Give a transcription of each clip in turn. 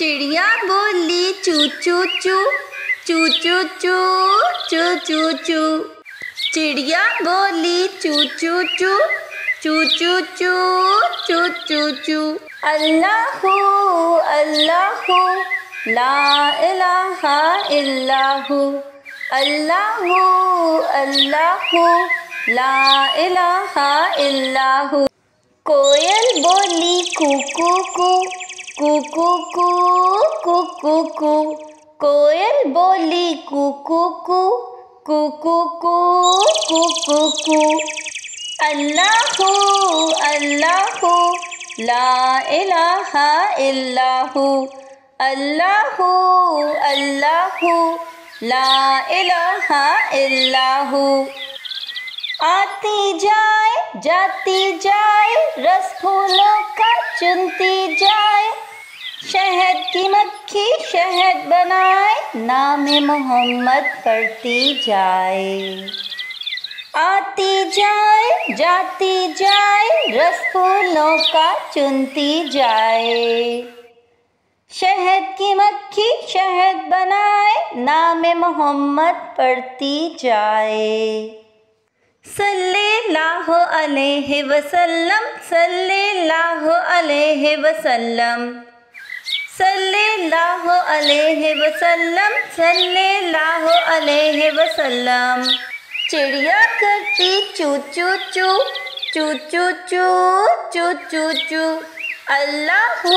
चिड़िया बोली चू चू चू चू चू चू चू चू चू। चिड़िया बोली चू चू चू चू चू चू चू चू चू। अल्लाहू अल्लाहू ला इलाहा इल्लाहू। अल्लाहू अल्लाहू ला इलाहा इल्लाहू। कोयल बोली कू कू कू कू कू कू कू कू कू। कोयल बोली कू कू कू कू कू कू कू कू कू। अल्लाहू अल्लाहू ला इलाहा इल्लाहू। अल्लाहू अल्लाहू ला इलाहा इल्लाहू। आती जाए जाती जाए रस फूलों का चुनती जाए। शहद की मक्खी शहद बनाए नामे मोहम्मद पढ़ती जाए। आती जाए जाती जाए रस फूलों का चुनती जाए। शहद की मक्खी शहद बनाए नामे मोहम्मद पढ़ती जाए। सल्लल्लाहु अलैहि वसल्लम सल्लल्लाहु अलैहि वसल्लम। सल्लल्लाहु अलैहि वसल्लम सल्लल्लाहु अलैहि वसल्लम। चिड़िया करती चू चू चू चू चू चू चू चू चू। अल्लाहू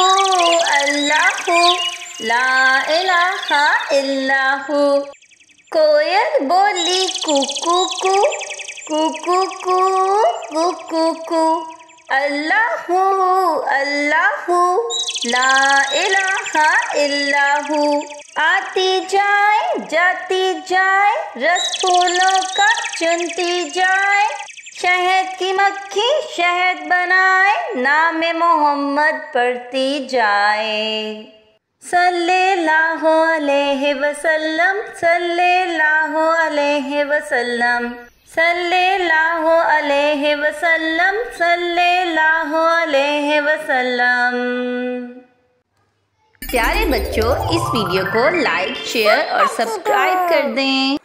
अल्लाहू ला इलाहा इल्लाहू। कोयल बोली कू कू कू कू कू कू कू कू कू। अल्लाहू अल्लाहू ला इलाहा इल्लाहू। आती जाए जाती जाए रस फूलों का चुनती जाए। शहद की मक्खी शहद बनाए नामे मोहम्मद पढ़ती जाए। सल्लल्लाहु अलैहि वसल्लम सल्लल्लाहु अलैहि वसल्लम। सल्लल्लाहु अलैहि वसल्लम सल्लल्लाहु अलैहि वसल्लम। प्यारे बच्चों, इस वीडियो को लाइक शेयर और सब्सक्राइब कर दें।